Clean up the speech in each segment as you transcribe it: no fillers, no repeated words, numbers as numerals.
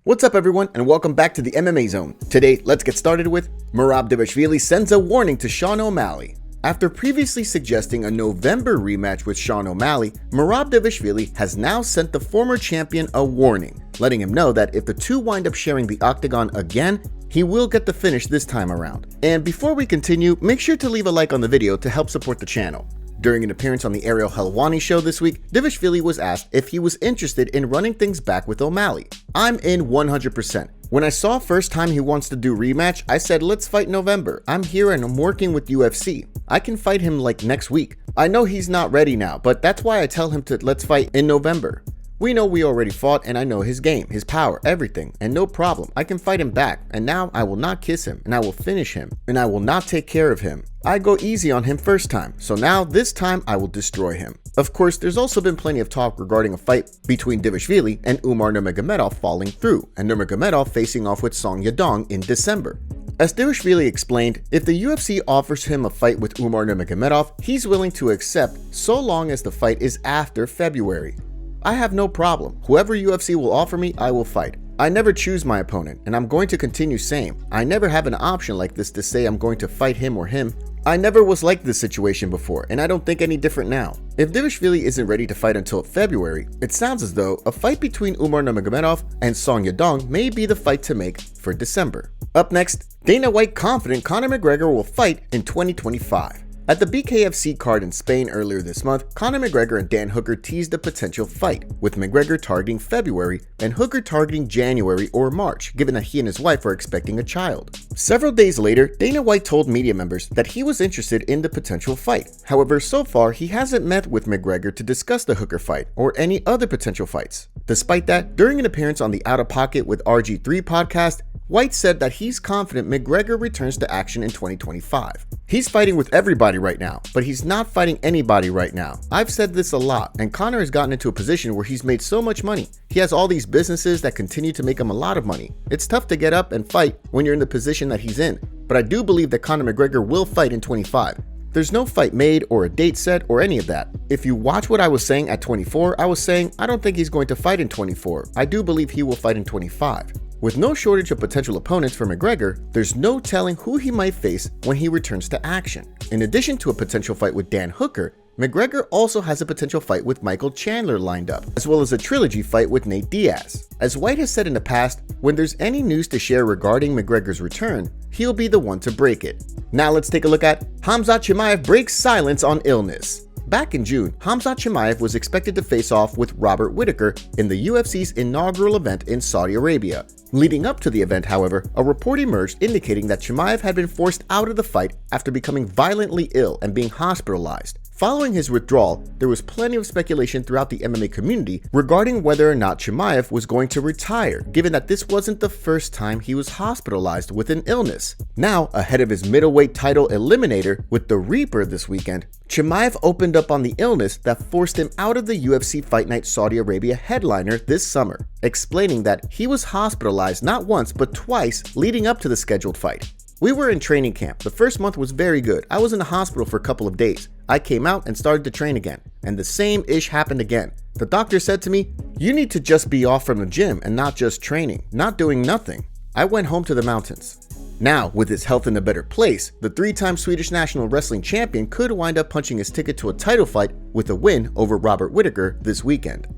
What's up everyone and welcome back to the MMA Zone. Today, let's get started with Merab Dvalishvili sends a warning to Sean O'Malley. After previously suggesting a November rematch with Sean O'Malley, Merab Dvalishvili has now sent the former champion a warning, letting him know that if the two wind up sharing the octagon again, he will get the finish this time around. And before we continue, make sure to leave a like on the video to help support the channel. During an appearance on the Ariel Helwani show this week, Dvalishvili was asked if he was interested in running things back with O'Malley. I'm in 100%. When I saw first time he wants to do rematch, I said let's fight November. I'm here and I'm working with UFC. I can fight him like next week. I know he's not ready now, but that's why I tell him to let's fight in November. We know we already fought and I know his game, his power, everything, and no problem. I can fight him back, and now I will not kiss him, and I will finish him, and I will not take care of him. I go easy on him first time, so now this time I will destroy him. Of course, there's also been plenty of talk regarding a fight between Dvalishvili and Umar Nurmagomedov falling through, and Nurmagomedov facing off with Song Yadong in December. As Dvalishvili explained, if the UFC offers him a fight with Umar Nurmagomedov, he's willing to accept so long as the fight is after February. I have no problem. Whoever UFC will offer me, I will fight. I never choose my opponent, and I'm going to continue saying, I never have an option like this to say I'm going to fight him or him. I never was like this situation before, and I don't think any different now. If Dvalishvili isn't ready to fight until February, it sounds as though a fight between Umar Nurmagomedov and Song Yadong may be the fight to make for December. Up next, Dana White confident Conor McGregor will fight in 2025. At the BKFC card in Spain earlier this month, Conor McGregor and Dan Hooker teased a potential fight, with McGregor targeting February and Hooker targeting January or March, given that he and his wife are expecting a child. Several days later, Dana White told media members that he was interested in the potential fight. However, so far, he hasn't met with McGregor to discuss the Hooker fight or any other potential fights. Despite that, during an appearance on the Out of Pocket with RG3 podcast, White said that he's confident McGregor returns to action in 2025. He's fighting with everybody right now, but he's not fighting anybody right now. I've said this a lot, and Conor has gotten into a position where he's made so much money. He has all these businesses that continue to make him a lot of money. It's tough to get up and fight when you're in the position that he's in, but I do believe that Conor McGregor will fight in 25. There's no fight made or a date set or any of that. If you watch what I was saying at 24, I was saying I don't think he's going to fight in 24. I do believe he will fight in 25. With no shortage of potential opponents for McGregor, there's no telling who he might face when he returns to action. In addition to a potential fight with Dan Hooker, McGregor also has a potential fight with Michael Chandler lined up, as well as a trilogy fight with Nate Diaz. As White has said in the past, when there's any news to share regarding McGregor's return, he'll be the one to break it. Now let's take a look at Khamzat Chimaev breaks silence on illness. Back in June, Khamzat Chimaev was expected to face off with Robert Whittaker in the UFC's inaugural event in Saudi Arabia. Leading up to the event, however, a report emerged indicating that Chimaev had been forced out of the fight after becoming violently ill and being hospitalized. Following his withdrawal, there was plenty of speculation throughout the MMA community regarding whether or not Chimaev was going to retire, given that this wasn't the first time he was hospitalized with an illness. Now, ahead of his middleweight title eliminator with the Reaper this weekend, Chimaev opened up on the illness that forced him out of the UFC Fight Night Saudi Arabia headliner this summer, explaining that he was hospitalized not once but twice leading up to the scheduled fight. We were in training camp. The first month was very good. I was in the hospital for a couple of days. I came out and started to train again, and the same ish happened again. The doctor said to me, "You need to just be off from the gym and not just training, not doing nothing." I went home to the mountains. Now, with his health in a better place, the three-time Swedish national wrestling champion could wind up punching his ticket to a title fight with a win over Robert Whittaker this weekend.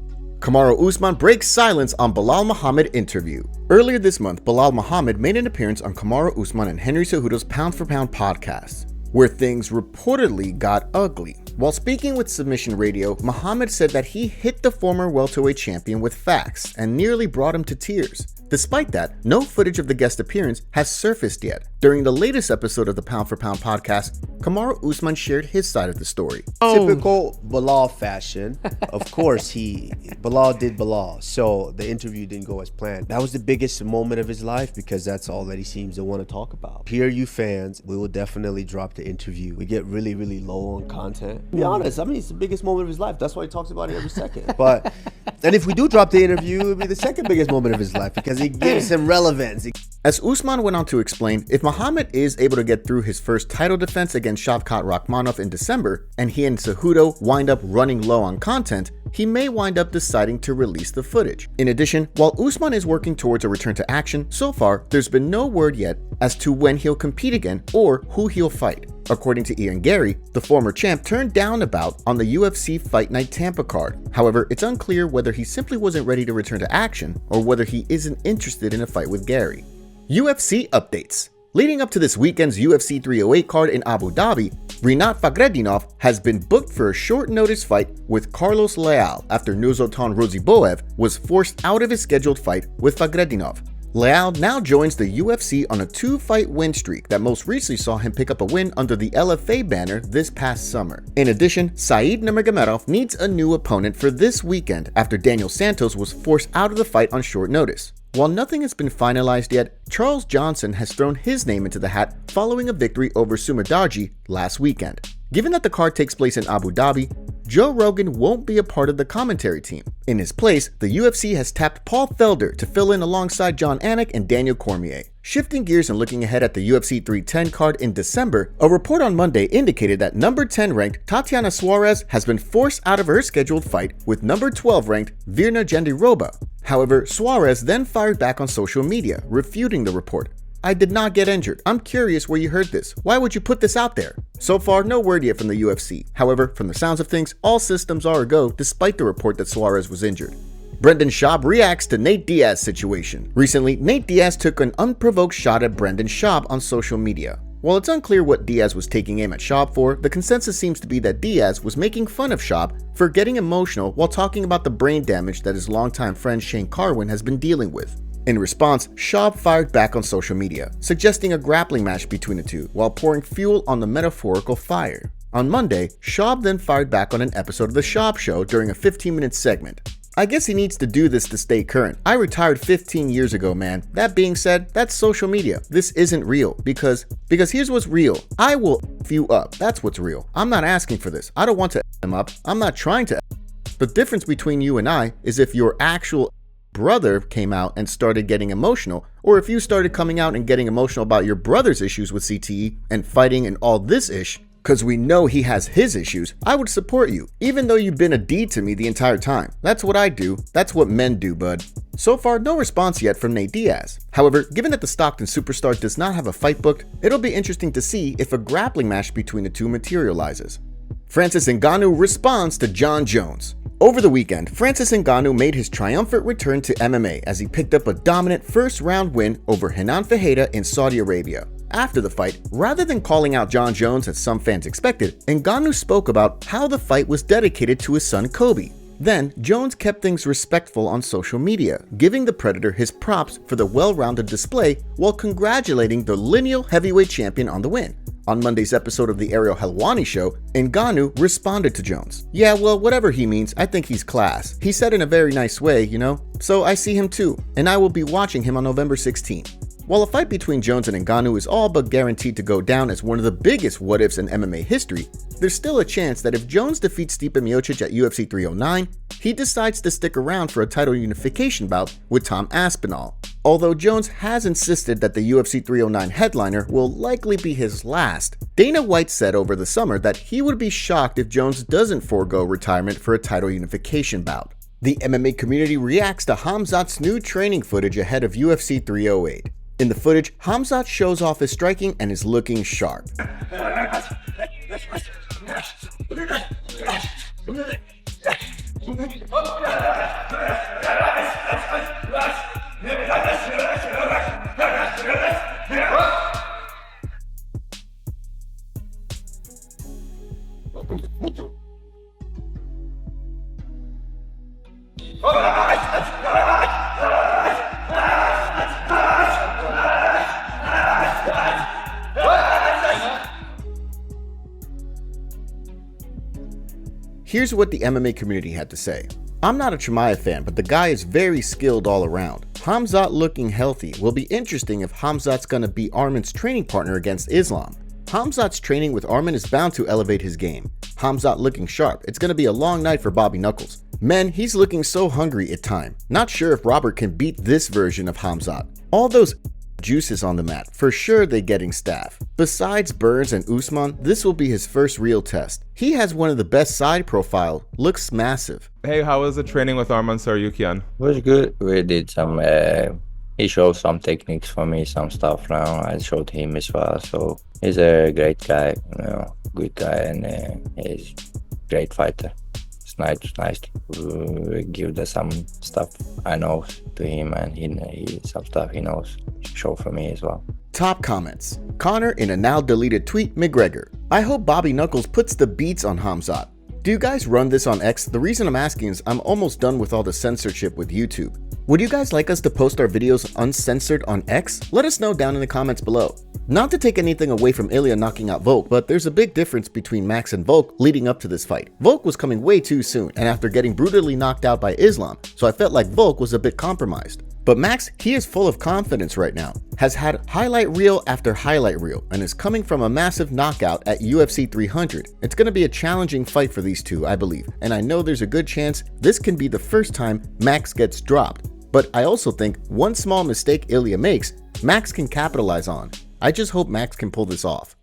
Kamaru Usman breaks silence on Belal Muhammad interview. Earlier this month, Belal Muhammad made an appearance on Kamaru Usman and Henry Cejudo's Pound for Pound podcast, where things reportedly got ugly. While speaking with Submission Radio, Muhammad said that he hit the former welterweight champion with facts and nearly brought him to tears. Despite that, no footage of the guest appearance has surfaced yet. During the latest episode of the Pound for Pound podcast, Kamaru Usman shared his side of the story. Typical Belal fashion. Of course, Belal did Belal, so the interview didn't go as planned. That was the biggest moment of his life because that's all that he seems to want to talk about. Here, you fans, we will definitely drop the interview. We get really, really low on content. To be honest, I mean, it's the biggest moment of his life. That's why he talks about it every second. But and if we do drop the interview, it'll be the second biggest moment of his life because it gives him relevance. As Usman went on to explain, if Muhammad is able to get through his first title defense against Shavkat Rakhmonov in December, and he and Cejudo wind up running low on content, he may wind up deciding to release the footage. In addition, while Usman is working towards a return to action, so far there's been no word yet as to when he'll compete again or who he'll fight. According to Ian Gary, the former champ turned down a bout on the UFC Fight Night Tampa card. However, it's unclear whether he simply wasn't ready to return to action or whether he isn't interested in a fight with Gary. UFC updates. Leading up to this weekend's UFC 308 card in Abu Dhabi, Rinat Fakhretdinov has been booked for a short notice fight with Carlos Leal after Nursultan Roziboev was forced out of his scheduled fight with Fakhretdinov. Leal now joins the UFC on a 2-fight win streak that most recently saw him pick up a win under the LFA banner this past summer. In addition, Said Nurmagomedov needs a new opponent for this weekend after Daniel Santos was forced out of the fight on short notice. While nothing has been finalized yet, Charles Johnson has thrown his name into the hat following a victory over Sumerdarji last weekend. Given that the card takes place in Abu Dhabi, Joe Rogan won't be a part of the commentary team. In his place, the UFC has tapped Paul Felder to fill in alongside John Anik and Daniel Cormier. Shifting gears and looking ahead at the UFC 310 card in December, a report on Monday indicated that number 10 ranked Tatiana Suarez has been forced out of her scheduled fight with number 12 ranked Virna Jandiroba. However, Suarez then fired back on social media, refuting the report. "I did not get injured. I'm curious where you heard this. Why would you put this out there?" So far, no word yet from the UFC. However, from the sounds of things, all systems are a go despite the report that Suarez was injured. Brendan Schaub reacts to Nate Diaz situation. Recently, Nate Diaz took an unprovoked shot at Brendan Schaub on social media. While it's unclear what Diaz was taking aim at Schaub for, the consensus seems to be that Diaz was making fun of Schaub for getting emotional while talking about the brain damage that his longtime friend Shane Carwin has been dealing with. In response, Schaub fired back on social media, suggesting a grappling match between the two while pouring fuel on the metaphorical fire. On Monday, Schaub then fired back on an episode of The Schaub Show during a 15-minute segment. "I guess he needs to do this to stay current. I retired 15 years ago, man. That being said, that's social media. This isn't real because here's what's real. I will F you up. That's what's real. I'm not asking for this. I don't want to F him up. I'm not trying to F. The difference between you and I is if your actual brother came out and started getting emotional, or if you started coming out and getting emotional about your brother's issues with CTE and fighting and all this ish, because we know he has his issues, I would support you, even though you've been a D to me the entire time. That's what I do. That's what men do, bud." So far, no response yet from Nate Diaz. However, given that the Stockton superstar does not have a fight booked, it'll be interesting to see if a grappling match between the two materializes. Francis Ngannou responds to John Jones. Over the weekend, Francis Ngannou made his triumphant return to MMA as he picked up a dominant first-round win over Henan Fajeda in Saudi Arabia. After the fight, rather than calling out John Jones as some fans expected, Ngannou spoke about how the fight was dedicated to his son Kobe. Then, Jones kept things respectful on social media, giving the Predator his props for the well-rounded display while congratulating the lineal heavyweight champion on the win. On Monday's episode of the Ariel Helwani show, Ngannou responded to Jones. "Yeah, well, whatever he means, I think he's class. He said in a very nice way, you know? So I see him too, and I will be watching him on November 16th. While a fight between Jones and Ngannou is all but guaranteed to go down as one of the biggest what-ifs in MMA history, there's still a chance that if Jones defeats Stipe Miocic at UFC 309, he decides to stick around for a title unification bout with Tom Aspinall. Although Jones has insisted that the UFC 309 headliner will likely be his last, Dana White said over the summer that he would be shocked if Jones doesn't forego retirement for a title unification bout. The MMA community reacts to Khamzat's new training footage ahead of UFC 308. In the footage, Khamzat shows off his striking and is looking sharp. Here's what the MMA community had to say. "I'm not a Chimaev fan, but the guy is very skilled all around. Khamzat looking healthy. Will be interesting if Khamzat's gonna be Arman's training partner against Islam. Khamzat's training with Arman is bound to elevate his game. Khamzat looking sharp. It's gonna be a long night for Bobby Knuckles. Man, he's looking so hungry at time. Not sure if Robert can beat this version of Khamzat. All those juices on the mat. For sure they getting staff. Besides Burns and Usman, this will be his first real test. He has one of the best side profile, looks massive. Hey, how was the training with Arman Tsarukyan? Was good. We did some, he showed some techniques for me, some stuff now. I showed him as well. So he's a great guy, good guy, and he's a great fighter. It's nice to give some stuff I know to him, and he some stuff he knows show for me as well. Top comments. Conor in a now deleted tweet, McGregor. I hope Bobby Knuckles puts the beats on Khamzat. Do you guys run this on X? The reason I'm asking is I'm almost done with all the censorship with YouTube. Would you guys like us to post our videos uncensored on X? Let us know down in the comments below. Not to take anything away from Ilya knocking out Volk, but there's a big difference between Max and Volk leading up to this fight. Volk was coming way too soon and after getting brutally knocked out by Islam, so I felt like Volk was a bit compromised. But Max, he is full of confidence right now, has had highlight reel after highlight reel, and is coming from a massive knockout at UFC 300. It's going to be a challenging fight for these two, I believe, and I know there's a good chance this can be the first time Max gets dropped. But I also think one small mistake Ilya makes, Max can capitalize on. I just hope Max can pull this off.